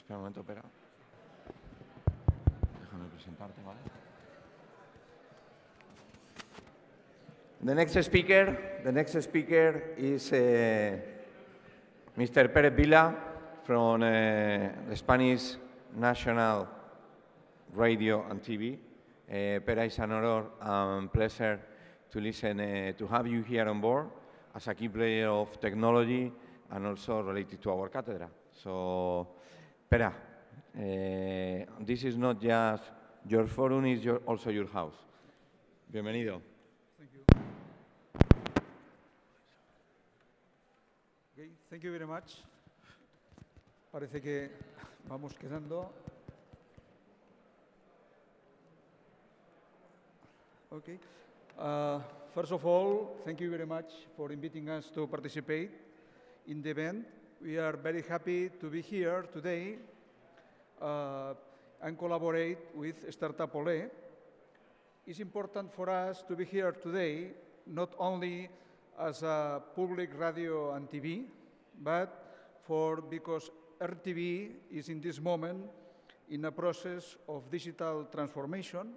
Espera un momento, espera. Déjame presentarte, ¿vale? The next speaker is Mr. Pérez Vila from the Spanish National Radio and TV. Pere, it's an honor and pleasure to listen to have you here on board as a key player of technology and also related to our cátedra. So, Pere, this is not just your forum, it's also your house. Bienvenido. Thank you. Okay, thank you very much. Parece que vamos quedando. Okay. First of all, thank you very much for inviting us to participate in the event. We are very happy to be here today and collaborate with StartUp Olé. It's important for us to be here today, not only as a public radio and TV, but because RTV is in this moment in a process of digital transformation.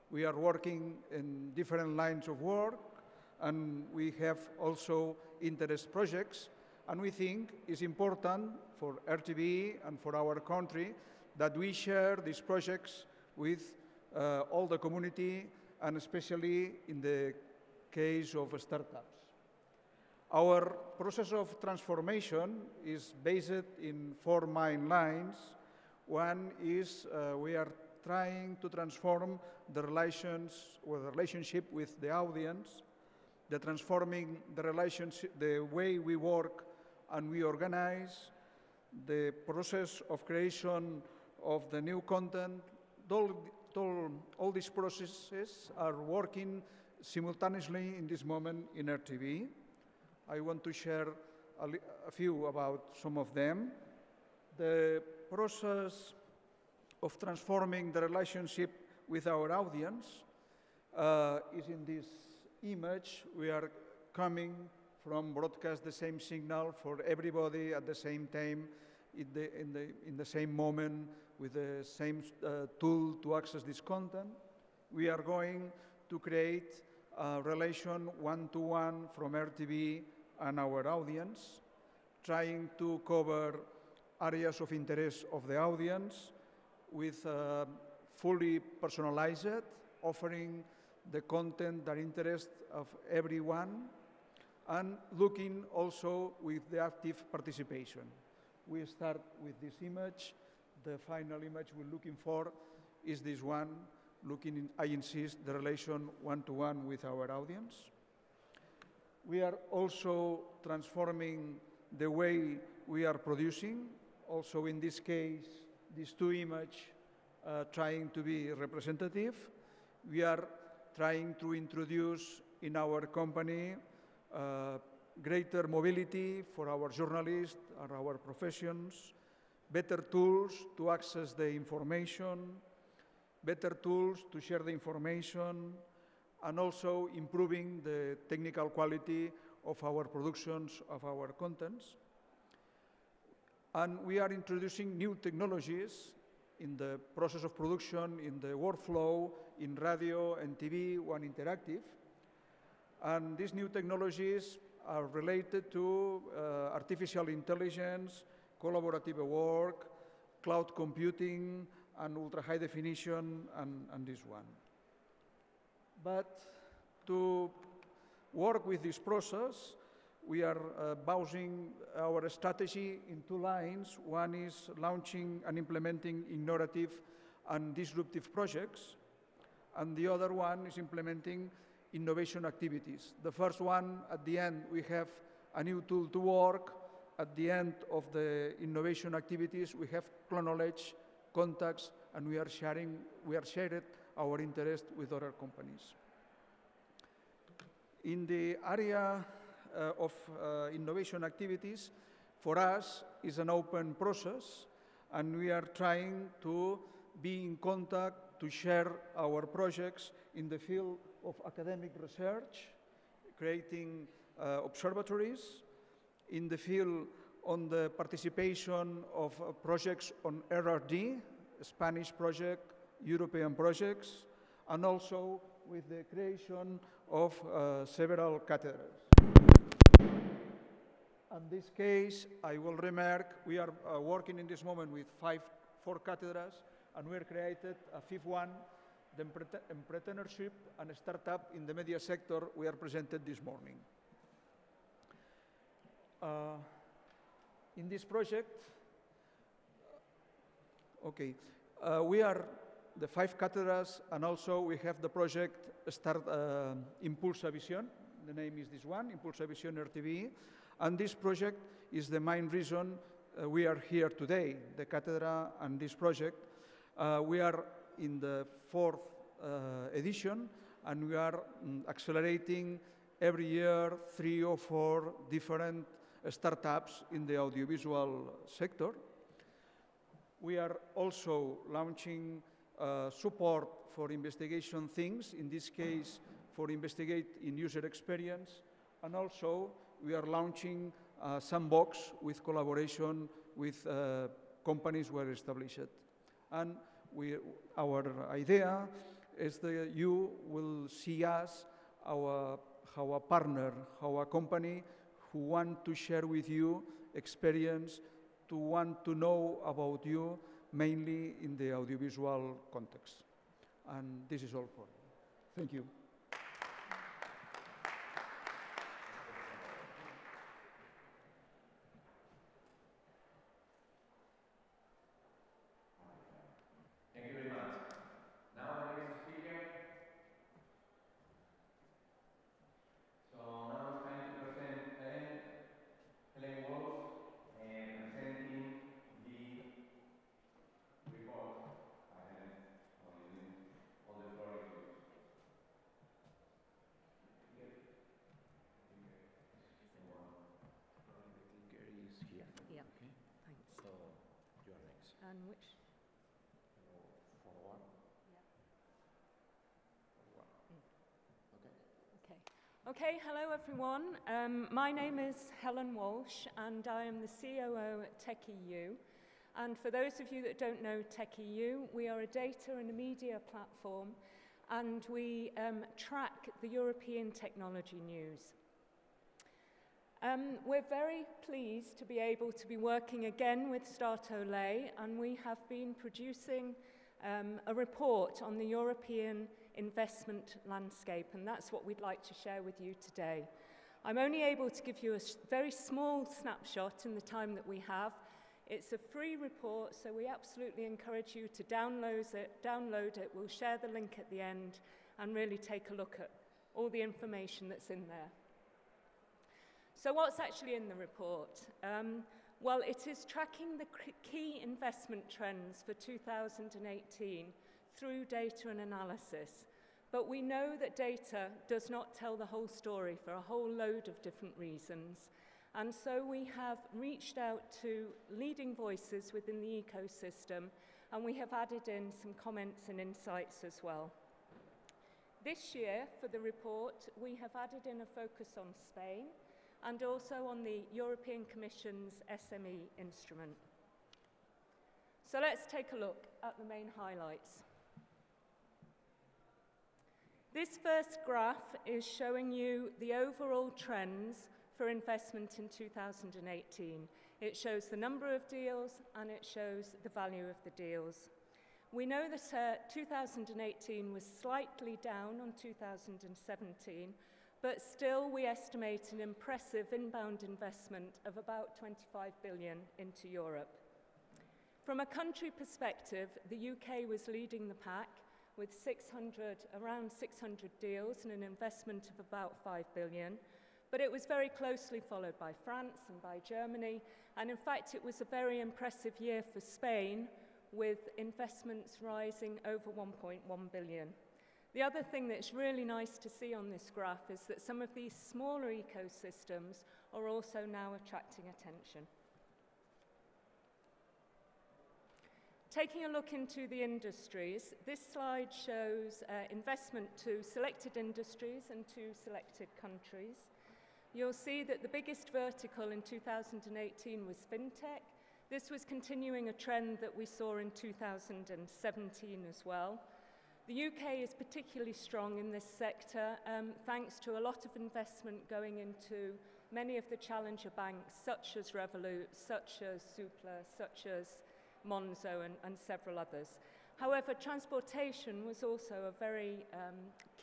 We are working in different lines of work, and we have also interest projects. And we think it's important for RTV and for our country that we share these projects with all the community, and especially in the case of startups. Our process of transformation is based in 4 main lines. One is we are trying to transform the relationship with the audience, transforming the relationship, the way we work and we organize, the process of creation of the new content. All these processes are working simultaneously in this moment in RTV. I want to share a few about some of them. The process of transforming the relationship with our audience is in this image. We are coming from broadcast the same signal for everybody at the same time, in the same moment, with the same tool to access this content. We are going to create a relation one-to-one from RTV and our audience, trying to cover areas of interest of the audience with fully personalized, offering the content that interests of everyone, and looking also with the active participation. We start with this image. The final image we're looking for is this one, I insist, the relation one-to-one with our audience. We are also transforming the way we are producing. Also in this case, these 2 images trying to be representative. We are trying to introduce in our company greater mobility for our journalists and our professions, better tools to access the information, better tools to share the information, and also improving the technical quality of our productions, of our contents. And we are introducing new technologies in the process of production, in the workflow, in radio and TV, one interactive. And these new technologies are related to artificial intelligence, collaborative work, cloud computing, and ultra-high definition, and this one. But to work with this process, we are basing our strategy in 2 lines. One is launching and implementing innovative and disruptive projects, and the other one is implementing innovation activities. The first one, at the end, we have a new tool to work. At the end of the innovation activities, we have knowledge, contacts, and we are sharing our interest with other companies. In the area of innovation activities, for us, is an open process, and we are trying to be in contact to share our projects in the field of academic research, creating observatories, in the field on the participation of projects on RRD, Spanish project, European projects, and also with the creation of several cathedrals. In this case, I will remark, we are working in this moment with 4 cathedrals, and we have created a 5th one, the entrepreneurship and startup in the media sector we are presented this morning. In this project, we are the 5 cathedrals, and also we have the project Impulsa Visión. The name is this one, Impulsa Visión RTV. And this project is the main reason we are here today, the cathedral and this project. We are in the 4th edition, and we are accelerating every year 3 or 4 different startups in the audiovisual sector. We are also launching support for investigation things, in this case for investigate in user experience, and also we are launching a sandbox with collaboration with companies well established. And our idea is that you will see us, how a partner, how a company who want to share with you experience, to want to know about you, mainly in the audiovisual context. And this is all for me. Thank you. Thank you very much. Now the next speaker. So now it's time to present Helen Walsh, presenting the report. Helen, all the floor is yours. Clicker is here. Yeah. Okay. Thanks. So you are next. And which? Okay, hello everyone. My name is Helen Walsh, and I am the COO at TechEU. And for those of you that don't know TechEU, we are a data and a media platform, and we track the European technology news. We're very pleased to be able to be working again with StartUp Olé, and we have been producing a report on the European investment landscape, and that's what we'd like to share with you today. I'm only able to give you a very small snapshot in the time that we have. It's a free report, so we absolutely encourage you to download it. We'll share the link at the end and really take a look at all the information that's in there. So what's actually in the report? Well, it is tracking the key investment trends for 2018 through data and analysis. But we know that data does not tell the whole story for a whole load of different reasons. And so we have reached out to leading voices within the ecosystem, and we have added in some comments and insights as well. This year, for the report, we have added in a focus on Spain and also on the European Commission's SME instrument. So let's take a look at the main highlights. This first graph is showing you the overall trends for investment in 2018. It shows the number of deals and it shows the value of the deals. We know that 2018 was slightly down on 2017, but still we estimate an impressive inbound investment of about 25 billion into Europe. From a country perspective, the UK was leading the pack with around 600 deals and an investment of about 5 billion. But it was very closely followed by France and by Germany. And in fact, it was a very impressive year for Spain, with investments rising over 1.1 billion. The other thing that's really nice to see on this graph is that some of these smaller ecosystems are also now attracting attention. Taking a look into the industries, this slide shows investment to selected industries and to selected countries. You'll see that the biggest vertical in 2018 was fintech. This was continuing a trend that we saw in 2017 as well. The UK is particularly strong in this sector, thanks to a lot of investment going into many of the challenger banks, such as Revolut, such as Zoopla, such as Monzo, and several others. However, transportation was also a very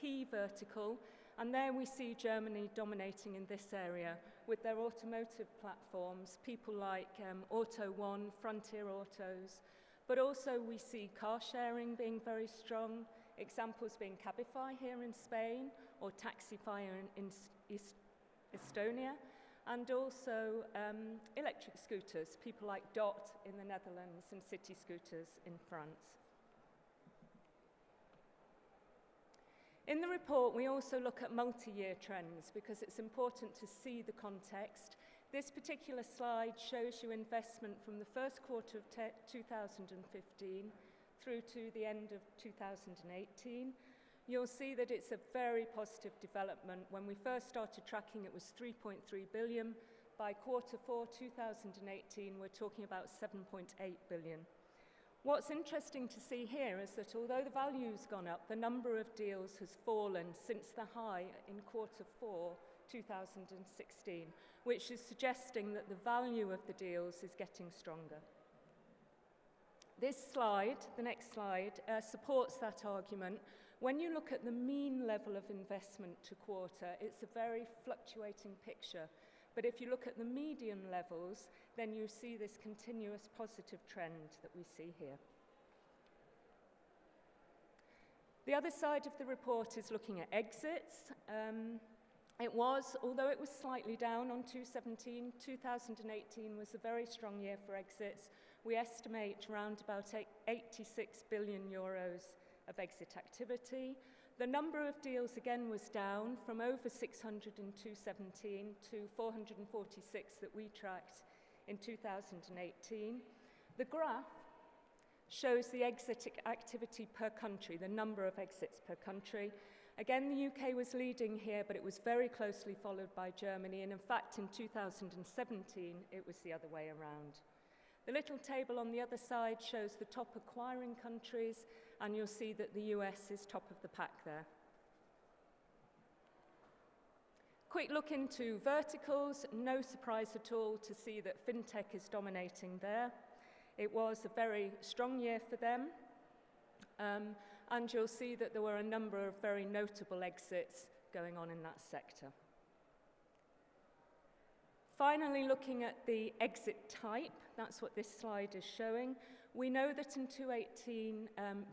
key vertical, and there we see Germany dominating in this area with their automotive platforms, people like Auto1, Frontier Autos, but also we see car sharing being very strong, examples being Cabify here in Spain or Taxify in Estonia, and also electric scooters, people like Dot in the Netherlands and City Scooters in France. In the report, we also look at multi-year trends because it's important to see the context. This particular slide shows you investment from the first quarter of 2015 through to the end of 2018. You'll see that it's a very positive development. When we first started tracking, it was 3.3 billion. By quarter 4, 2018, we're talking about 7.8 billion. What's interesting to see here is that although the value's gone up, the number of deals has fallen since the high in quarter 4, 2016, which is suggesting that the value of the deals is getting stronger. This slide, the next slide, supports that argument. When you look at the mean level of investment to quarter, it's a very fluctuating picture. But if you look at the median levels, then you see this continuous positive trend that we see here. The other side of the report is looking at exits. Although it was slightly down on 2017, 2018 was a very strong year for exits. We estimate around about 86 billion euros of exit activity. The number of deals again was down from over 600 in 2017 to 446 that we tracked in 2018. The graph shows the exit activity per country, the number of exits per country. Again, the UK was leading here, but it was very closely followed by Germany, and in fact in 2017 it was the other way around. The little table on the other side shows the top acquiring countries, and you'll see that the US is top of the pack there. Quick look into verticals. No surprise at all to see that fintech is dominating there. It was a very strong year for them, and you'll see that there were a number of very notable exits going on in that sector. Finally, looking at the exit type, that's what this slide is showing. We know that in 2018,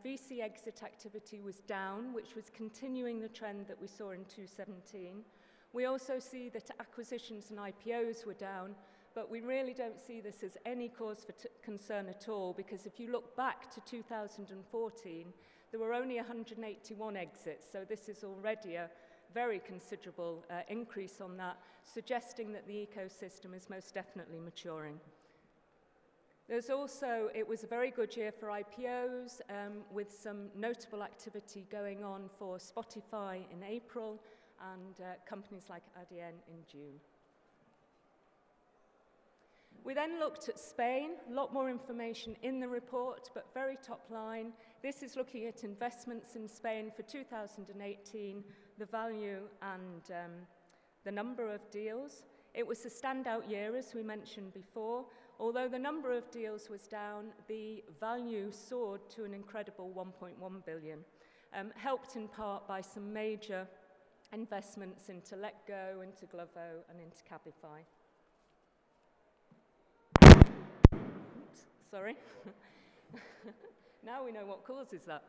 VC exit activity was down, which was continuing the trend that we saw in 2017. We also see that acquisitions and IPOs were down, but we really don't see this as any cause for concern at all, because if you look back to 2014, there were only 181 exits, so this is already a very considerable increase on that, suggesting that the ecosystem is most definitely maturing. There's also, it was a very good year for IPOs, with some notable activity going on for Spotify in April and companies like Adyen in June. We then looked at Spain, a lot more information in the report, but very top line. This is looking at investments in Spain for 2018, the value and the number of deals. It was a standout year, as we mentioned before. Although the number of deals was down, the value soared to an incredible 1.1 billion, helped in part by some major investments into Letgo, into Glovo, and into Cabify. Oops, sorry. Now we know what causes that.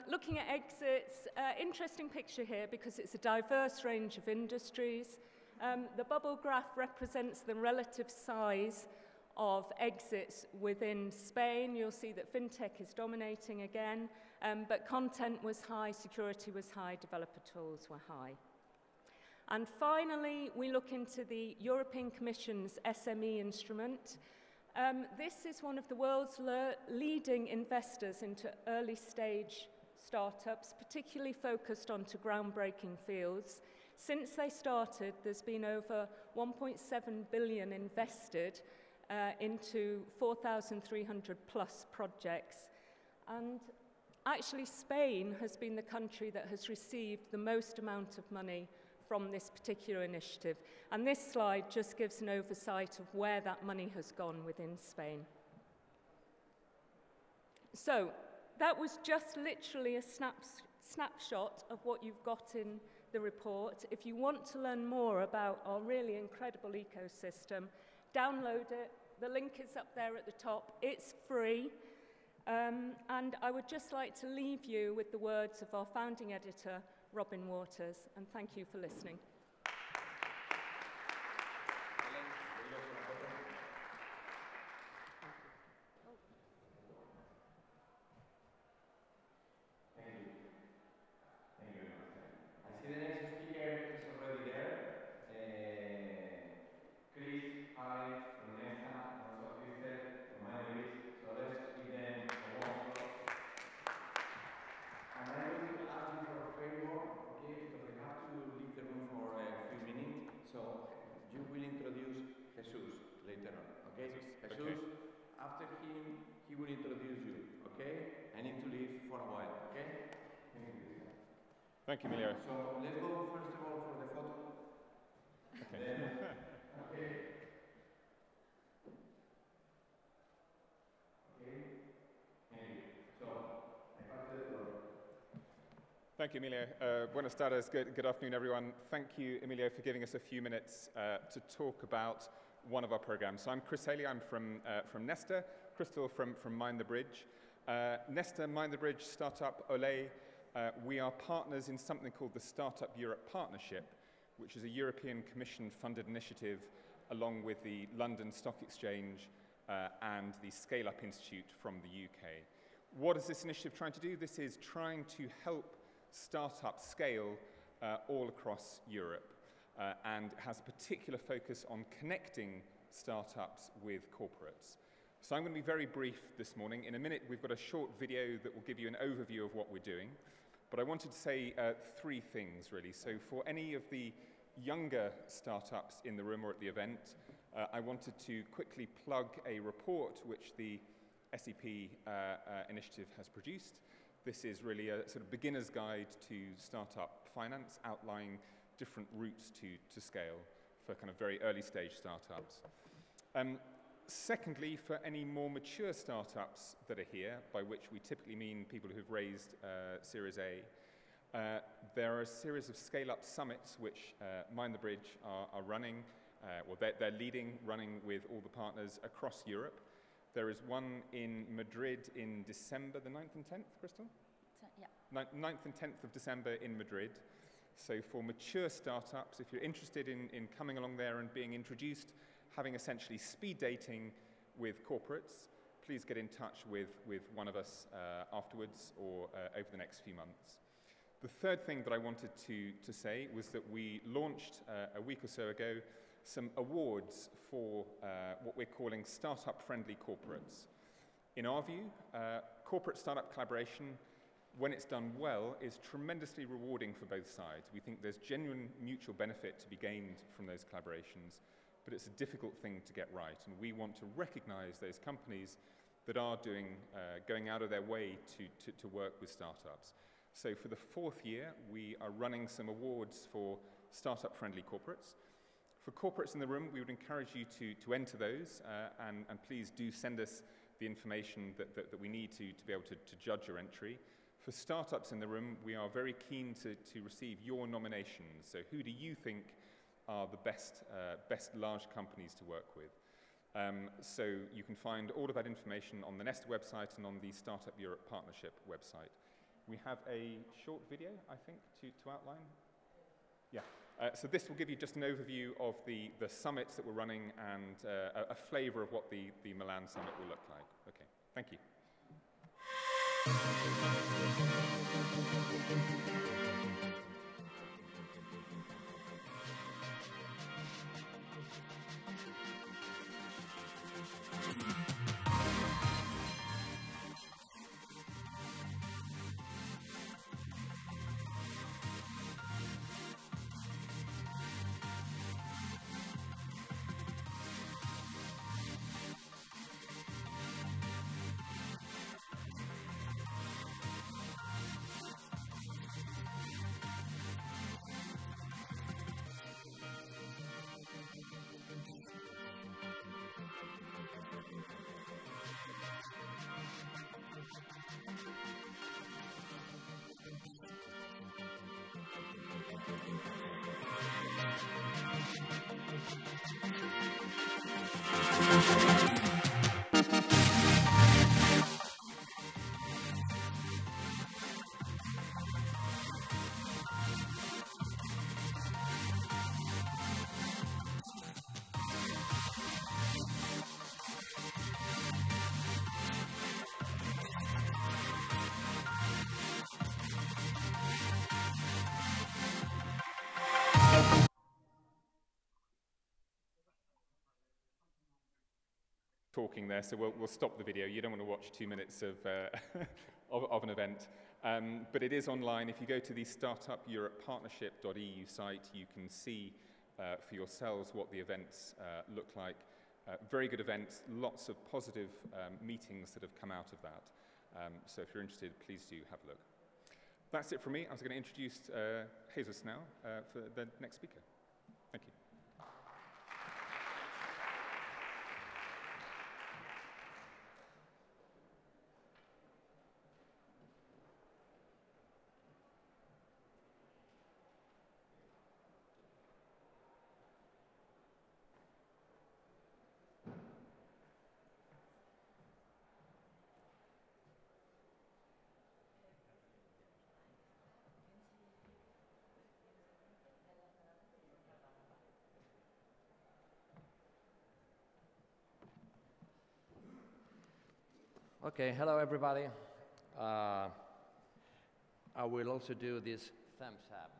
Looking at exits, interesting picture here because it's a diverse range of industries. The bubble graph represents the relative size of exits within Spain. You'll see that fintech is dominating again, but content was high, security was high, developer tools were high. And finally, we look into the European Commission's SME instrument. This is one of the world's leading investors into early stage startups, particularly focused onto groundbreaking fields. Since they started, there's been over 1.7 billion invested into 4,300 plus projects. And actually, Spain has been the country that has received the most amount of money from this particular initiative. And this slide just gives an oversight of where that money has gone within Spain. So that was just literally a snapshot of what you've got in the report. If you want to learn more about our really incredible ecosystem, download it. The link is up there at the top. It's free. And I would just like to leave you with the words of our founding editor, Robin Waters, and thank you for listening. Thank you, Emilio. So let's go first of all for the photo. Okay. Then, okay. Okay. Thank you. So I pass the floor. Thank you, Emilio. Buenas tardes. Good afternoon, everyone. Thank you, Emilio, for giving us a few minutes to talk about one of our programs. So I'm Chris Haley. I'm from Nesta. Crystal from Mind the Bridge. Nesta, Mind the Bridge, StartUp Olé. We are partners in something called the StartUp Europe Partnership, which is a European Commission-funded initiative along with the London Stock Exchange and the Scale Up Institute from the UK. What is this initiative trying to do? This is trying to help startups scale all across Europe and has a particular focus on connecting startups with corporates. So I'm going to be very brief this morning. In a minute, we've got a short video that will give you an overview of what we're doing. But I wanted to say three things, really. So for any of the younger startups in the room or at the event, I wanted to quickly plug a report which the SEP initiative has produced. This is really a sort of beginner's guide to startup finance, outlining different routes to scale for kind of very early stage startups. Secondly, for any more mature startups that are here, by which we typically mean people who've raised Series A, there are a series of scale-up summits which Mind the Bridge are running, well, they're leading, running with all the partners across Europe. There is one in Madrid in December, the 9th and 10th, Crystal? Yeah. 9th and 10th of December in Madrid. So for mature startups, if you're interested in coming along there and being introduced, having essentially speed dating with corporates, please get in touch with one of us afterwards or over the next few months. The third thing that I wanted to say was that we launched a week or so ago some awards for what we're calling startup-friendly corporates. In our view, corporate startup collaboration, when it's done well, is tremendously rewarding for both sides. We think there's genuine mutual benefit to be gained from those collaborations, but it's a difficult thing to get right, and we want to recognize those companies that are going out of their way to work with startups. So for the fourth year, we are running some awards for startup-friendly corporates. For corporates in the room, we would encourage you to enter those, and please do send us the information that we need to be able to judge your entry. For startups in the room, we are very keen to receive your nominations. So who do you think are the best large companies to work with? So you can find all of that information on the Nesta website and on the StartUp Europe Partnership website. We have a short video, I think, to outline. Yeah. So this will give you just an overview of the summits that we're running and a flavor of what the Milan summit will look like. Okay, thank you. Talking there, so we'll stop the video. You don't want to watch 2 minutes of, of an event. But it is online. If you go to the startupeuropepartnership.eu site, you can see for yourselves what the events look like. Very good events, lots of positive meetings that have come out of that. So if you're interested, please do have a look. That's it from me. I was going to introduce Jesus now for the next speaker. Thank you. Okay, hello everybody. I will also do this thumbs up.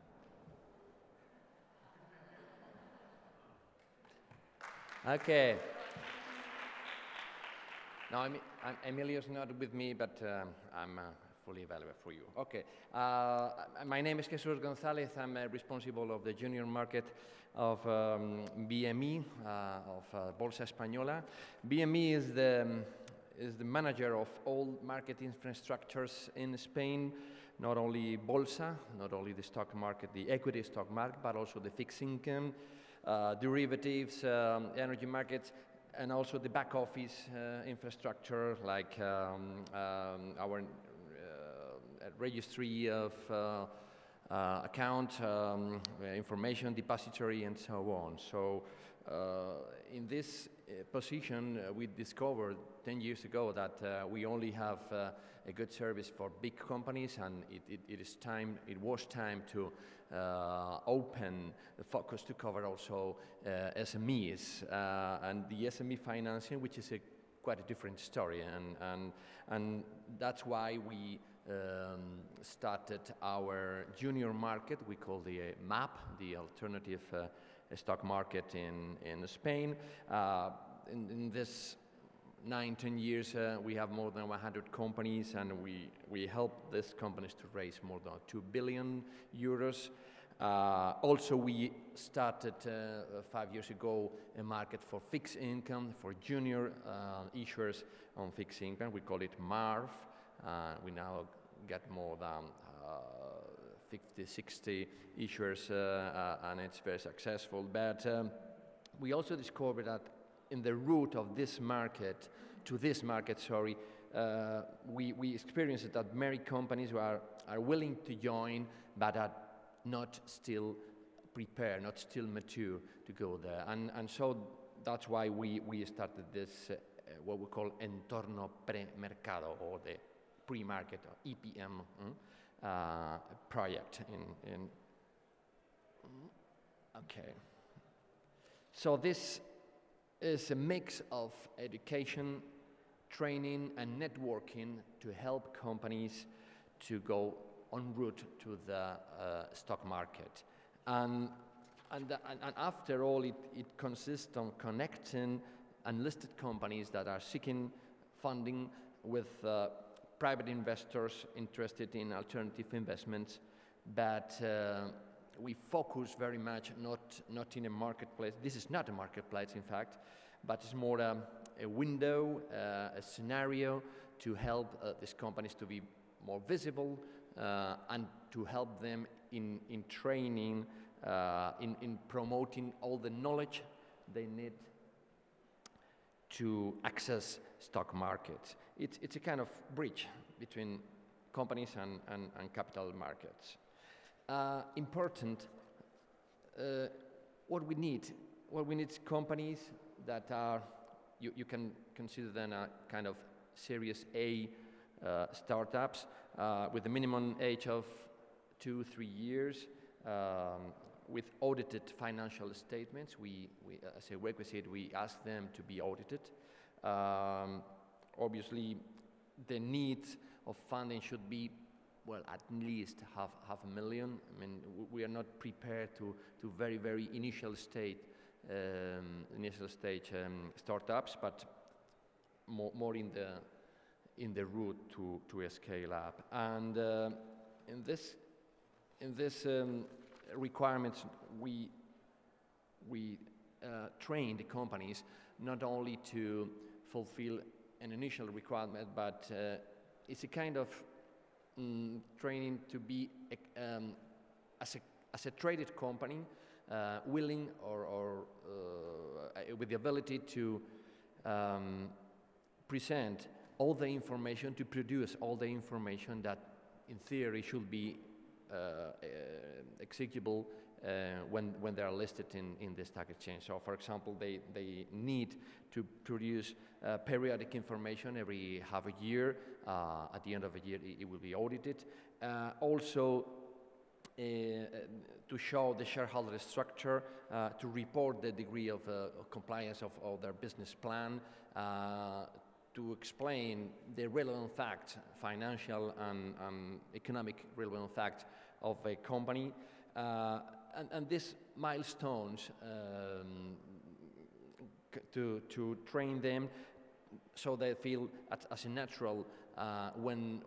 Okay. Now, Emilio's not with me, but I'm fully available for you. Okay. My name is Jesus González. I'm responsible of the junior market of BME, of Bolsa Española. BME is the manager of all market infrastructures in Spain, not only Bolsa, not only the stock market, the equity stock market, but also the fixed income, derivatives, energy markets, and also the back office infrastructure like our registry of account, information depository, and so on. So in this position, we discovered 10 years ago that we only have a good service for big companies, and it was time to open the focus to cover also SMEs and the SME financing, which is quite a different story, and that's why we started our junior market. We call the MAP, the alternative stock market in Spain. In this 9-10 years, we have more than 100 companies, and we help these companies to raise more than 2 billion euros. Also, we started 5 years ago a market for fixed income, for junior issuers on fixed income. We call it MARF. We now get more than 50, 60 issuers, and it's very successful. But we also discovered that in the route of this market, we experienced that many companies are willing to join, but are not still prepared, not still mature to go there. And so that's why we started this, what we call Entorno Pre-Mercado, or the pre-market, or EPM project. Okay. So this is a mix of education, training, and networking to help companies to go en route to the stock market. And after all, it consists on connecting unlisted companies that are seeking funding with private investors interested in alternative investments, but we focus very much not in a marketplace. This is not a marketplace, in fact, but it's more a window, a scenario to help these companies to be more visible and to help them in training, in promoting all the knowledge they need to access stock markets. It's a kind of bridge between companies and capital markets. Important, what we need is companies that are you can consider them a kind of Series A startups with a minimum age of 2-3 years, with audited financial statements. We, as a requisite, we ask them to be audited. Obviously, the needs of funding should be, well, at least half a million. I mean, we are not prepared to very initial stage startups, but more in the route to a scale up. And in this requirements, we train the companies not only to fulfill an initial requirement, but it's a kind of training to be as a traded company, willing or with the ability to present all the information, to produce all the information that in theory should be executable when they are listed in the stock exchange. So, for example, they need to produce periodic information every half a year. At the end of a year, it will be audited. Also, to show the shareholder structure, to report the degree of compliance of their business plan, to explain the relevant facts, financial and economic relevant facts of a company. And these milestones to train them so they feel as a natural when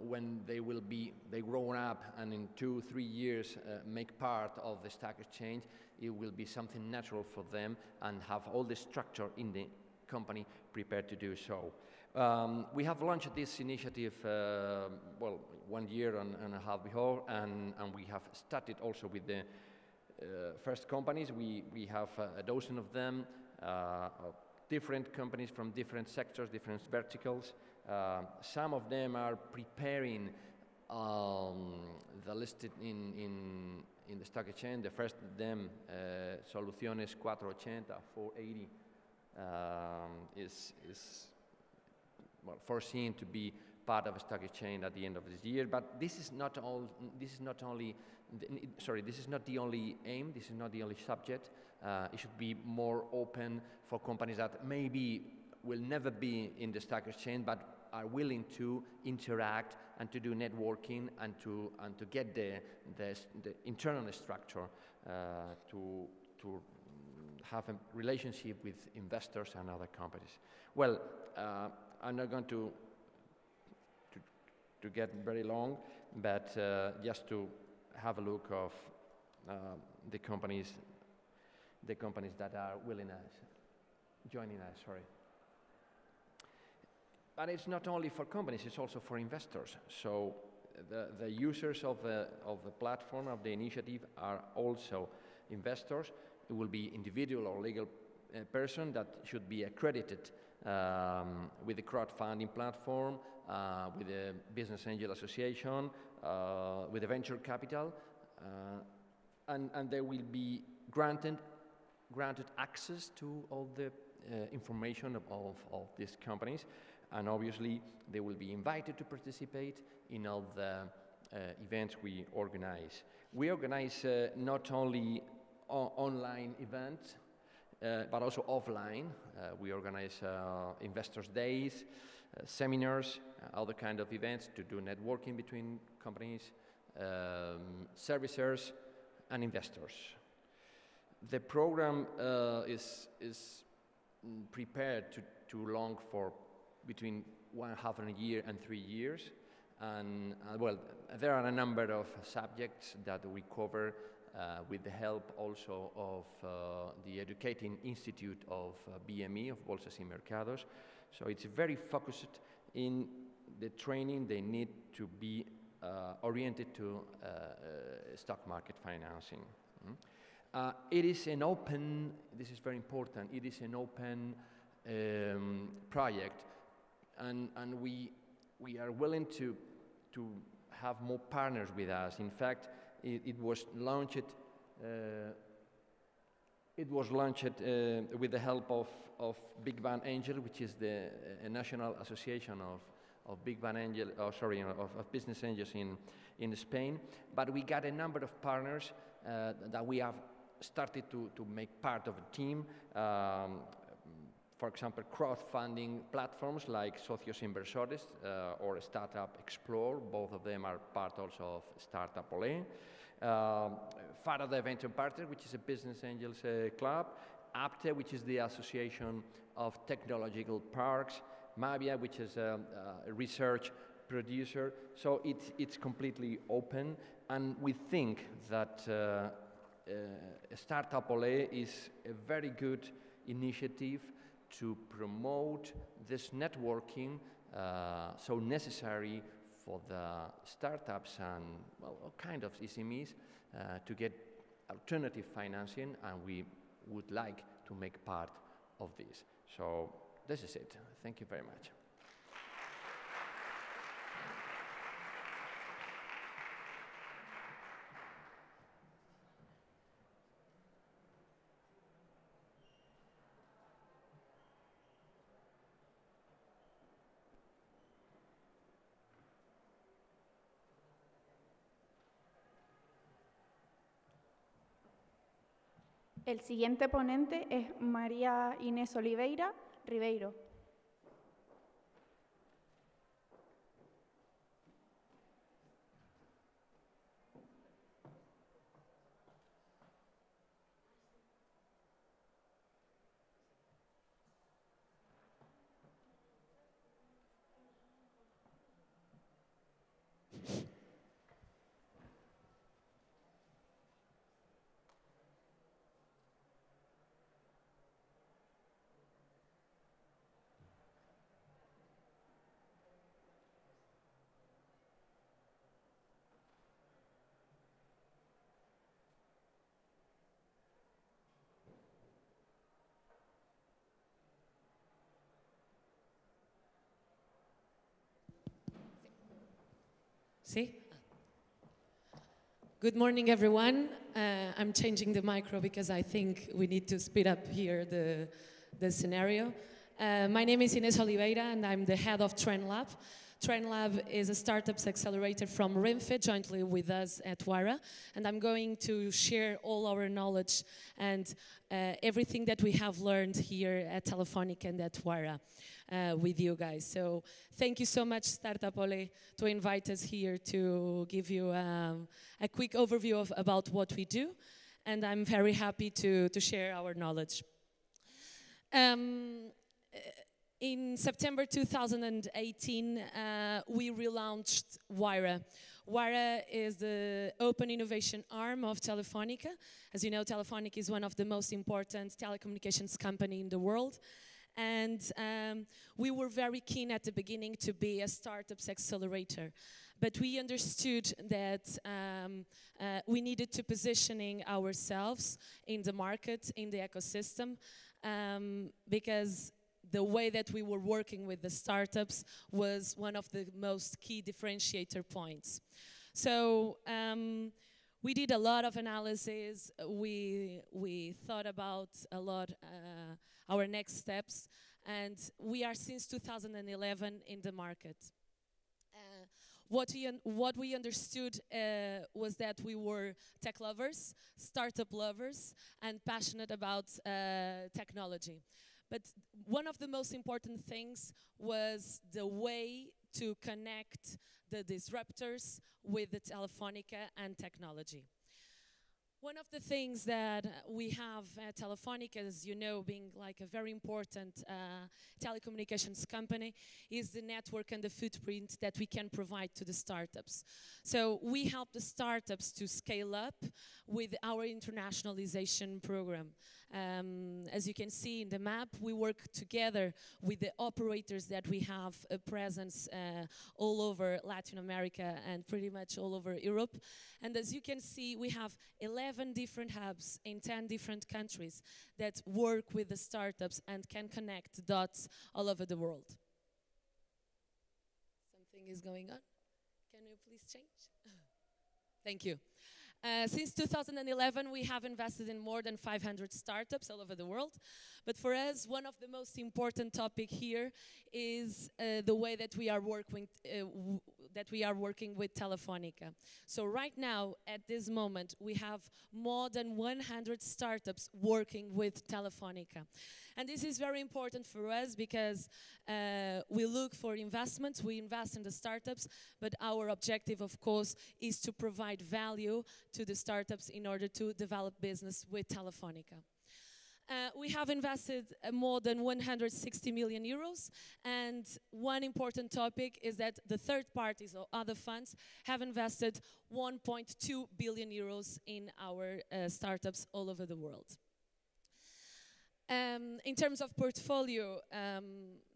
they grow up and in 2-3 years make part of the stock exchange, it will be something natural for them and have all the structure in the company prepared to do so. We have launched this initiative, 1 year and a half before, and we have started also with the first companies. We have a dozen of them, different companies from different sectors, different verticals. Some of them are preparing the listed in the stock exchange. The first of them, Soluciones 480, is foreseen to be part of a stock exchange at the end of this year. But this is not the only aim. This is not the only subject. It should be more open for companies that maybe will never be in the stock exchange, but are willing to interact and to do networking and to get the internal structure to have a relationship with investors and other companies. Well, I'm not going to get very long, but just to have a look of the companies that are joining us. Sorry. But it's not only for companies; it's also for investors. So the users of the platform, of the initiative, are also investors. It will be individual or legal person that should be accredited with the crowdfunding platform, with the Business Angel Association, with the venture capital, and they will be granted access to all the information of these companies, and obviously they will be invited to participate in all the events we organize. We organize not only online events, but also offline. We organize investors' days, seminars, other kind of events to do networking between companies, servicers, and investors. The program is prepared to long for between 1.5 years and 3 years, and well, there are a number of subjects that we cover with the help also of the Educating Institute of BME, of Bolsas y Mercados. So it's very focused in the training. They need to be oriented to stock market financing. It is an open, this is very important, it is an open project, and we are willing to have more partners with us. In fact, it was launched it was launched with the help of Big Bang Angel, which is the national association of Big Bang Angel, of business angels in Spain. But we got a number of partners that we have started to make part of a team. For example, crowdfunding platforms like Socios Inversores or Startup Explore. Both of them are part also of StartUp Olé. Faraday Venture Partners, which is a business angels club. APTE, which is the Association of Technological Parks. Mavia, which is a research producer. So it's completely open, and we think that StartUp Olé is a very good initiative to promote this networking so necessary for the startups and all kind of SMEs to get alternative financing, and we would like to make part of this. So this is it. Thank you very much. El siguiente ponente es María Inés Oliveira Ribeiro. See? Good morning, everyone. I'm changing the micro because I think we need to speed up here the scenario. My name is Inés Oliveira, and I'm the head of TrendLab. TrendLab is a startups accelerator from Renfe, jointly with us at Wira, and I'm going to share all our knowledge and everything that we have learned here at Telefónica and at Wira with you guys. So thank you so much, StartUp Olé, to invite us here to give you a quick overview about what we do, and I'm very happy to share our knowledge. In September 2018, we relaunched Wira. Wira is the open innovation arm of Telefónica. As you know, Telefónica is one of the most important telecommunications company in the world. And we were very keen at the beginning to be a startups accelerator. But we understood that we needed to positioning ourselves in the market, in the ecosystem, because the way that we were working with the startups was one of the most key differentiator points. So we did a lot of analysis. We thought about a lot our next steps, and we are since 2011 in the market. What we understood was that we were tech lovers, startup lovers, and passionate about technology. But one of the most important things was the way to connect the disruptors with the Telefónica and technology. One of the things that we have at Telefónica, as you know, being like a very important telecommunications company, is the network and the footprint that we can provide to the startups. So we help the startups to scale up with our internationalization program. As you can see in the map, we work together with the operators that we have a presence all over Latin America and pretty much all over Europe. And as you can see, we have 11 different hubs in 10 different countries that work with the startups and can connect dots all over the world. Something is going on. Can you please change? Thank you. Since 2011, we have invested in more than 500 startups all over the world. But for us, one of the most important topic here is the way that we are working with Telefonica. So right now, at this moment, we have more than 100 startups working with Telefonica. And this is very important for us because we look for investments, we invest in the startups, but our objective, of course, is to provide value to the startups in order to develop business with Telefonica. We have invested more than 160 million euros, and one important topic is that the third parties or other funds have invested 1.2 billion euros in our startups all over the world. In terms of portfolio,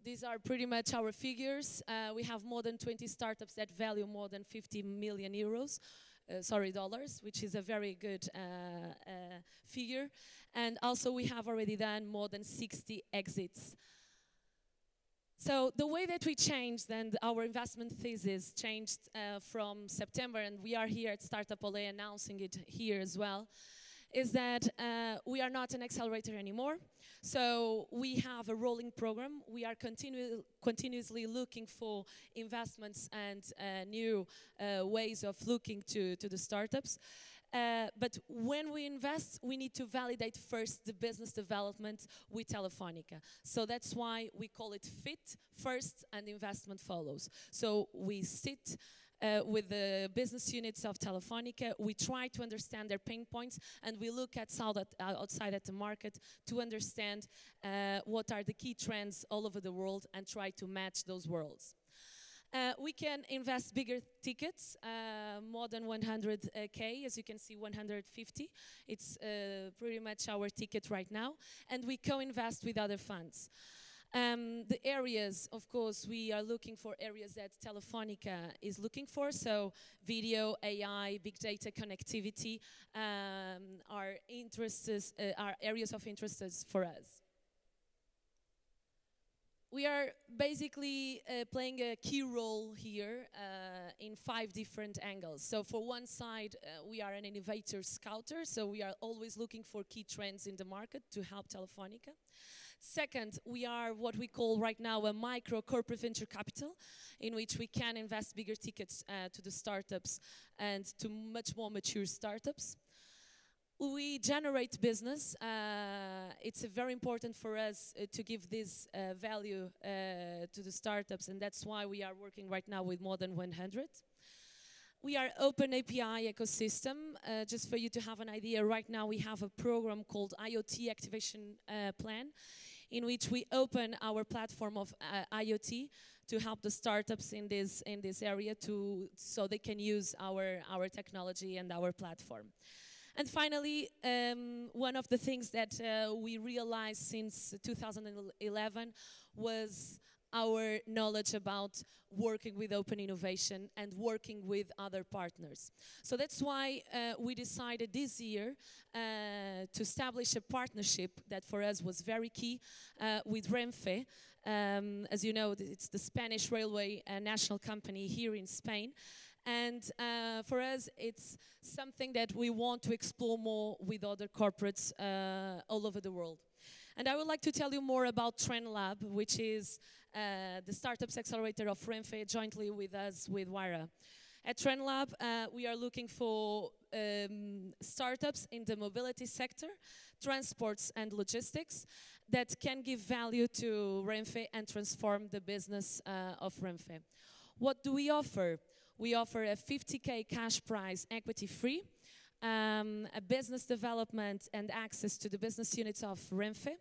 these are pretty much our figures. We have more than 20 startups that value more than 50 million euros. Dollars, which is a very good figure. And also we have already done more than 60 exits. So the way that we changed and our investment thesis changed from September, and we are here at StartUp Olé announcing it here as well, is that we are not an accelerator anymore. So we have a rolling program. We are continuously looking for investments and new ways of looking to the startups. But when we invest, we need to validate first the business development with Telefonica. So that's why we call it fit first and investment follows. So we sit with the business units of Telefonica, we try to understand their pain points, and we look at outside at the market to understand what are the key trends all over the world and try to match those worlds. We can invest bigger tickets, more than 100K, as you can see, 150. It's pretty much our ticket right now, and we co-invest with other funds. The areas, of course, we are looking for areas that Telefonica is looking for, so video, AI, big data, connectivity are areas of interest for us. We are basically playing a key role here in 5 different angles. So for one side, we are an innovator scouter, so we are always looking for key trends in the market to help Telefonica. Second, we are what we call right now a micro corporate venture capital, in which we can invest bigger tickets to the startups and to much more mature startups. We generate business. It's very important for us to give this value to the startups, and that's why we are working right now with more than 100. We are open API ecosystem. Just for you to have an idea, right now we have a program called IoT Activation Plan, in which we open our platform of IoT to help the startups in this area so they can use our technology and our platform. And finally, one of the things that we realized since 2011 was our knowledge about working with open innovation and working with other partners. So that's why we decided this year to establish a partnership that for us was very key with Renfe. As you know, it's the Spanish railway national company here in Spain. And for us, it's something that we want to explore more with other corporates all over the world. And I would like to tell you more about Trend Lab, which is the startups accelerator of Renfe jointly with us, with Wira. At Trend Lab, we are looking for startups in the mobility sector, transports and logistics that can give value to Renfe and transform the business of Renfe. What do we offer? We offer a 50K cash prize, equity free, a business development and access to the business units of Renfe,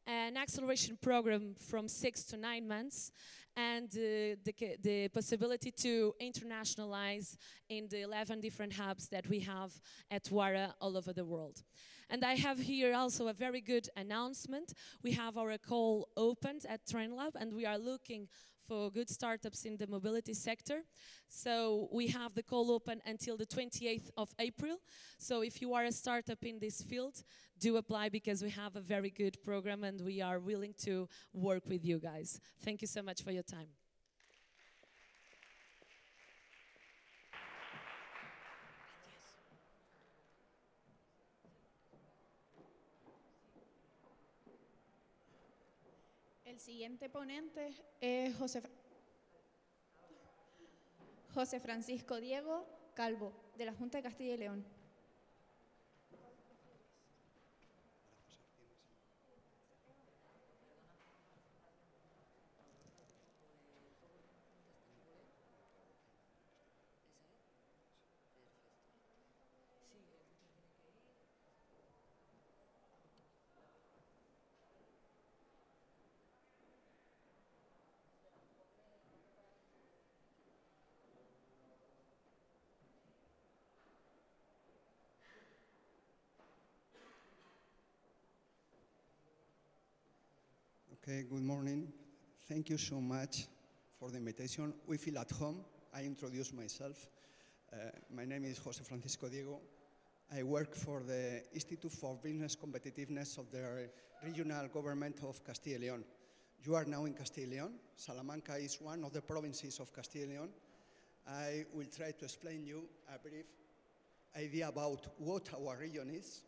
an acceleration program from 6 to 9 months, and the possibility to internationalize in the 11 different hubs that we have at Wara all over the world. And I have here also a very good announcement. We have our call opened at Trend Lab, and we are looking for good startups in the mobility sector. So we have the call open until the 28th of April. So if you are a startup in this field, do apply, because we have a very good program and we are willing to work with you guys. Thank you so much for your time. El siguiente ponente es José Francisco Diego Calvo, de la Junta de Castilla y León. Okay, good morning. Thank you so much for the invitation. We feel at home. I introduce myself. My name is José Francisco Diego. I work for the Institute for Business Competitiveness of the Regional Government of Castilla y León. You are now in Castilla y León. Salamanca is one of the provinces of Castilla y León. I will try to explain you a brief idea about what our region is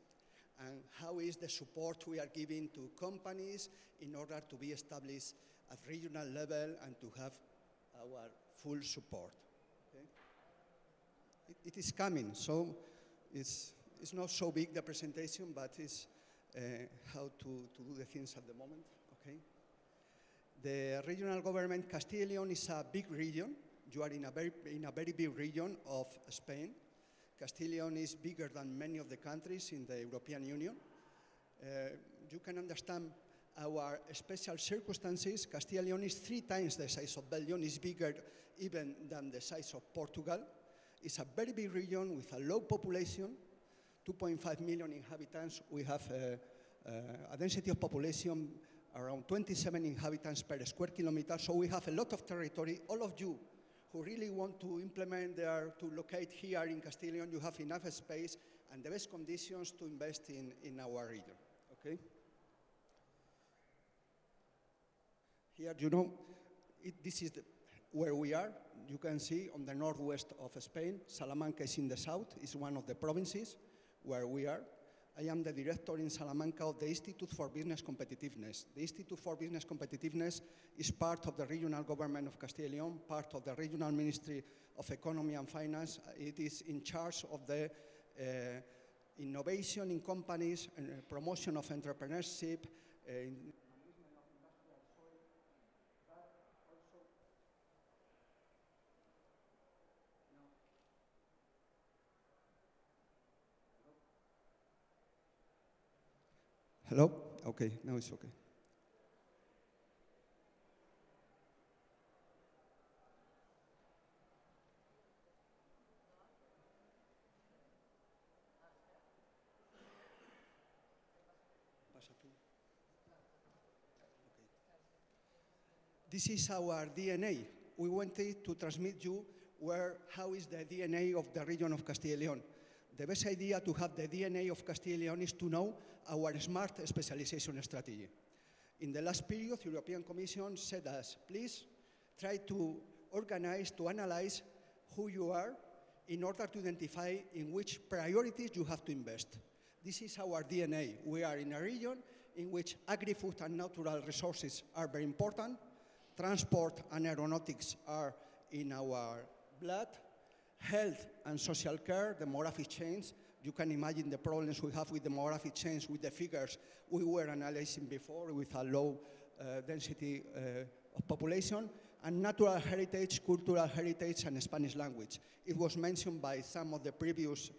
and how is the support we are giving to companies in order to be established at regional level and to have our full support. Okay? It is coming, so it's not so big, the presentation, but it's how to do the things at the moment. Okay? The regional government, Castilla y León is a big region. You are in a very big region of Spain. Castilla y León is bigger than many of the countries in the European Union. You can understand our special circumstances. Castilla y León is 3 times the size of Belgium. It's bigger even than the size of Portugal. It's a very big region with a low population, 2.5 million inhabitants. We have a density of population around 27 inhabitants per square kilometer. So we have a lot of territory. All of you who really want to implement there, to locate here in Castilla y León, you have enough space and the best conditions to invest in our region, okay? Here, you know, this is where we are. You can see on the northwest of Spain. Salamanca is in the south. It's one of the provinces where we are. I am the director in Salamanca of the Institute for Business Competitiveness. The Institute for Business Competitiveness is part of the regional government of Castilla y León, part of the regional Ministry of Economy and Finance. It is in charge of the innovation in companies, promotion of entrepreneurship, Hello? Okay, now it's okay. This is our DNA. We wanted to transmit you how is the DNA of the region of Castilla y León. The best idea to have the DNA of Castilla y León is to know our smart specialization strategy. In the last period, the European Commission said us, please try to organize, to analyze who you are in order to identify in which priorities you have to invest. This is our DNA. We are in a region in which agri-food and natural resources are very important. Transport and aeronautics are in our blood. Health and social care, demographic change. You can imagine the problems we have with demographic change with the figures we were analyzing before with a low density of population. And natural heritage, cultural heritage, and Spanish language. It was mentioned by some of the previous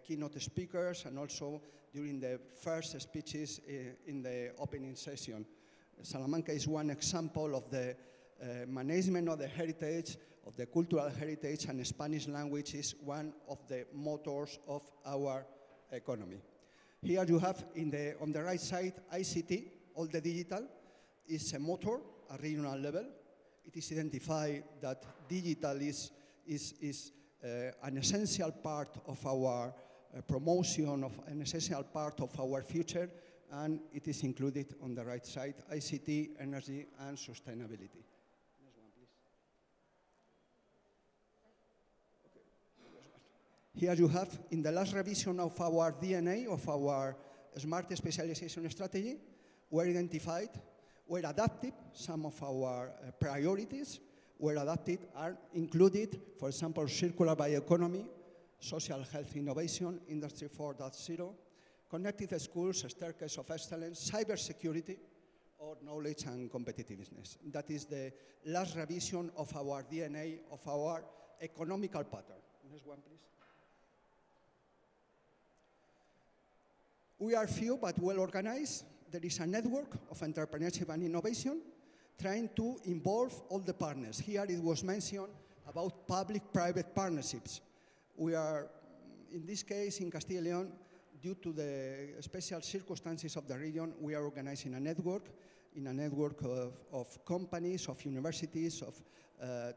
keynote speakers and also during the first speeches in the opening session. Salamanca is one example of the management of the heritage, of the cultural heritage, and Spanish language is one of the motors of our economy. Here you have on the right side ICT, all the digital, is a motor at regional level. It is identified that digital is an essential part of our promotion, of an essential part of our future, and it is included on the right side, ICT, energy, and sustainability. Here you have, in the last revision of our DNA, of our smart specialization strategy, we identified were adapted. Some of our priorities were adapted, are included, for example, circular bioeconomy, social health innovation, Industry 4.0, connected schools, staircase of excellence, cybersecurity, or knowledge and competitiveness. That is the last revision of our DNA, of our economical pattern. Next one, please. We are few but well organized. There is a network of entrepreneurship and innovation trying to involve all the partners. Here it was mentioned about public-private partnerships. We are, in this case, in Castilla y León, due to the special circumstances of the region, we are organizing a network, of companies, of universities, of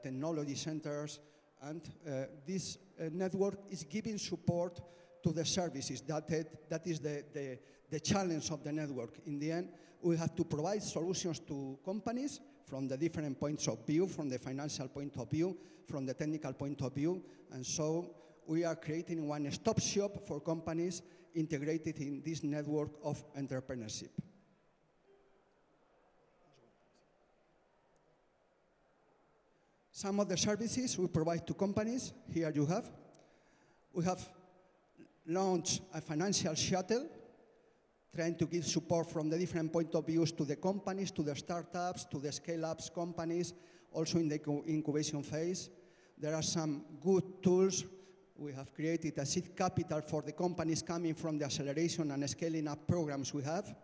technology centers, and this network is giving support to the services. That is the challenge of the network. In the end, we have to provide solutions to companies from the different points of view, from the financial point of view, from the technical point of view, and so we are creating one-stop shop for companies integrated in this network of entrepreneurship. Some of the services we provide to companies, here you have. We have launched a financial shuttle, trying to give support from the different point of views to the companies, to the startups, to the scale-ups companies, also in the incubation phase. There are some good tools. We have created a seed capital for the companies coming from the acceleration and scaling up programs we have.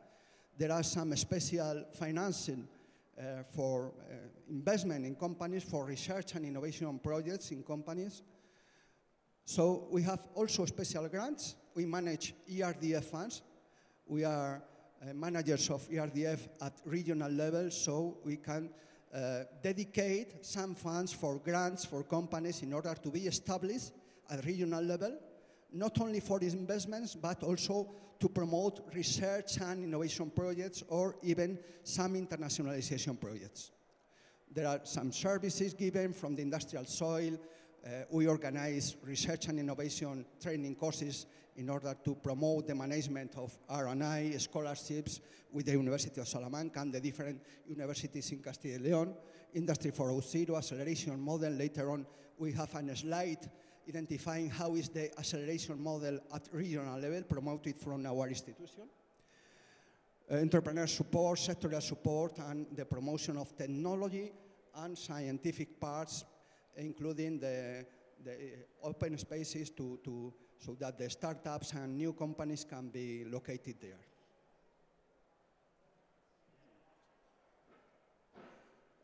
There are some special financing for investment in companies, for research and innovation projects in companies. So we have also special grants. We manage ERDF funds. We are managers of ERDF at regional level, so we can dedicate some funds for grants for companies in order to be established at regional level, not only for these investments, but also to promote research and innovation projects or even some internationalization projects. There are some services given from the industrial soil. We organize research and innovation training courses in order to promote the management of R&I scholarships with the University of Salamanca and the different universities in Castilla y León. Industry 4.0 acceleration model. Later on, we have a slide identifying how is the acceleration model at regional level promoted from our institution. Entrepreneur support, sectoral support, and the promotion of technology and scientific parts, including the open spaces so that the startups and new companies can be located there.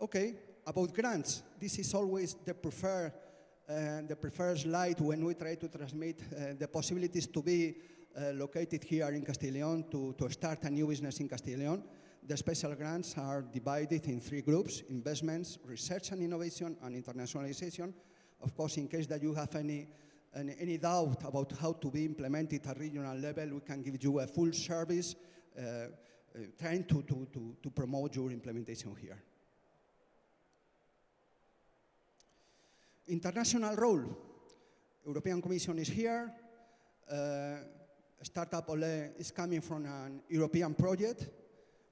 Okay, about grants. This is always the preferred slide when we try to transmit the possibilities to be located here in Castilla y León, to start a new business in Castilla y León. The special grants are divided in 3 groups: investments, research and innovation, and internationalization. Of course, in case that you have any doubt about how to be implemented at regional level, we can give you a full service trying to promote your implementation here. International role. European Commission is here. StartUp Olé is coming from an European project.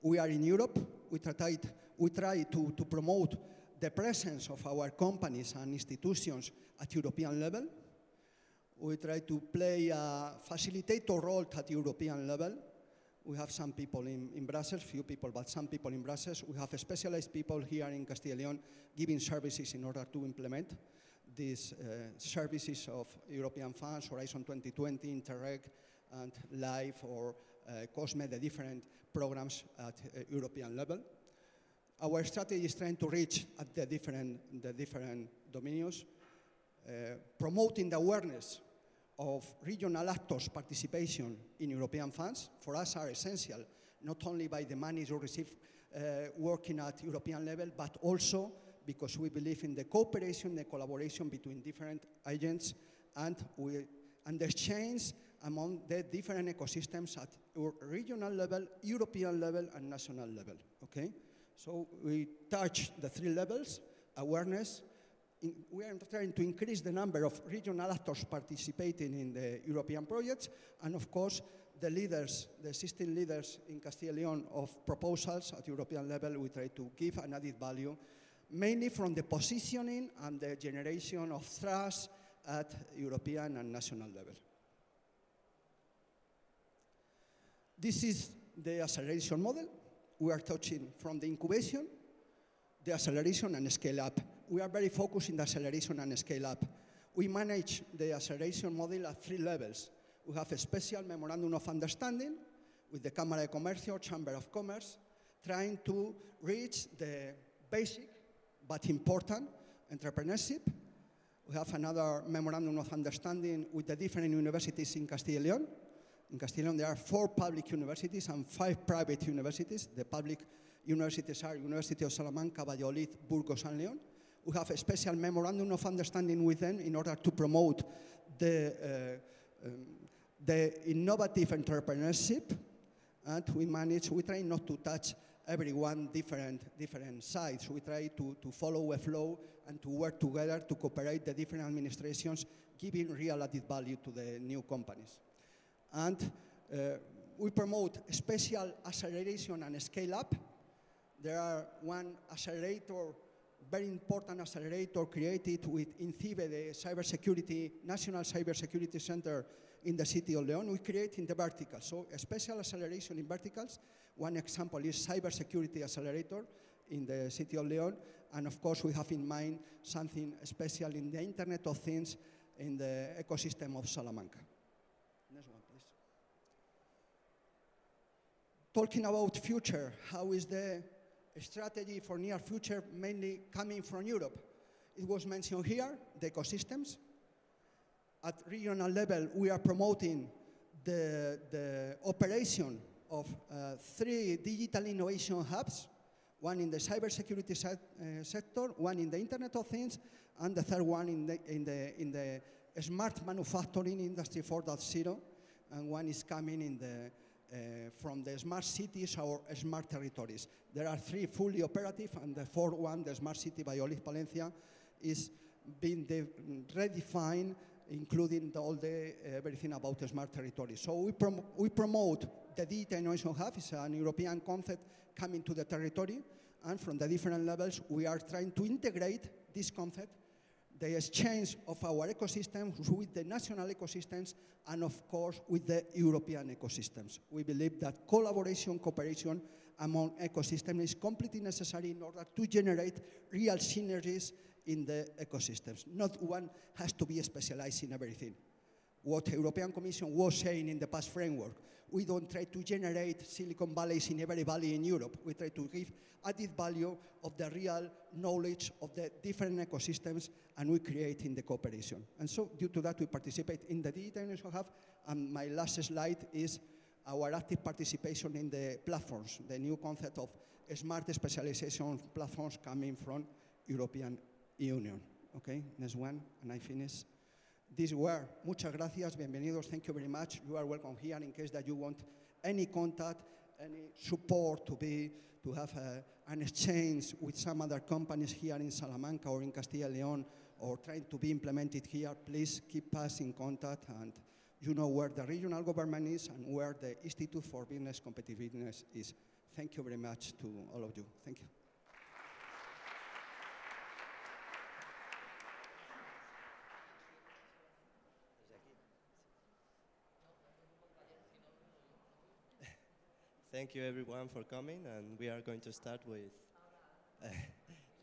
We are in Europe. We try to promote the presence of our companies and institutions at European level. We try to play a facilitator role at European level. We have some people in Brussels, few people, but some people in Brussels. We have specialized people here in Castilla y León giving services in order to implement these services of European funds, Horizon 2020, Interreg, and LIFE or COSME, the different programs at European level. Our strategy is trying to reach at the different dominions, promoting the awareness of regional actors' participation in European funds. For us are essential, not only by the money you receive working at European level, but also because we believe in the cooperation, the collaboration between different agents, and the exchange among the different ecosystems at regional level, European level, and national level, okay? So we touch the 3 levels: awareness. We are trying to increase the number of regional actors participating in the European projects, and of course, the leaders, the existing leaders in Castilla y León of proposals at European level. We try to give an added value, mainly from the positioning and the generation of trust at European and national level. This is the acceleration model. We are touching from the incubation, the acceleration and scale up. We are very focused in the acceleration and scale up. We manage the acceleration model at 3 levels. We have a special memorandum of understanding with the Cámara de Comercio, Chamber of Commerce, trying to reach the basic but important entrepreneurship. We have another memorandum of understanding with the different universities in Castilla y León. In Castilla y León, there are 4 public universities and 5 private universities. The public universities are University of Salamanca, Valladolid, Burgos, and León. We have a special memorandum of understanding with them in order to promote the innovative entrepreneurship. And we try not to touch everyone different sides. We try to follow a flow and to work together to cooperate the different administrations, giving real added value to the new companies. And we promote special acceleration and scale up. There are one accelerator, very important accelerator created with INCIBE, the National Cybersecurity Center in the city of León. We create in the verticals, so a special acceleration in verticals. One example is cybersecurity accelerator in the city of León. And of course, we have in mind something special in the Internet of Things in the ecosystem of Salamanca. Next one, please. Talking about future, how is the strategy for near future mainly coming from Europe? It was mentioned here, the ecosystems. At regional level, we are promoting the operation of 3 digital innovation hubs, one in the cybersecurity sector, one in the Internet of Things, and the third one in the smart manufacturing industry 4.0, and one is coming from the smart cities or smart territories. There are 3 fully operative, and the 4th one, the smart city Valladolid Palencia, is being redefined, including everything about the smart territories. So we promote the Digital Innovation Hub. It's an European concept coming to the territory, and from the different levels, we are trying to integrate this concept, the exchange of our ecosystems with the national ecosystems, and of course, with the European ecosystems. We believe that cooperation among ecosystems is completely necessary in order to generate real synergies in the ecosystems. Not one has to be specialized in everything. What the European Commission was saying in the past framework, we don't try to generate Silicon Valleys in every valley in Europe. We try to give added value of the real knowledge of the different ecosystems, and we create in the cooperation. And so due to that, we participate in the Digital Innovation Hub, and my last slide is our active participation in the platforms, the new concept of smart specialization platforms coming from European Union. Okay, next one, and I finish. These were, muchas gracias, bienvenidos, thank you very much. You are welcome here in case that you want any contact, any support to have an exchange with some other companies here in Salamanca or in Castilla y León, or trying to be implemented here. Please keep us in contact, and you know where the regional government is and where the Institute for Business Competitiveness is. Thank you very much to all of you. Thank you. Thank you everyone for coming, and we are going to start with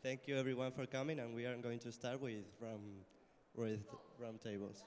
thank you everyone for coming, and we are going to start with round tables.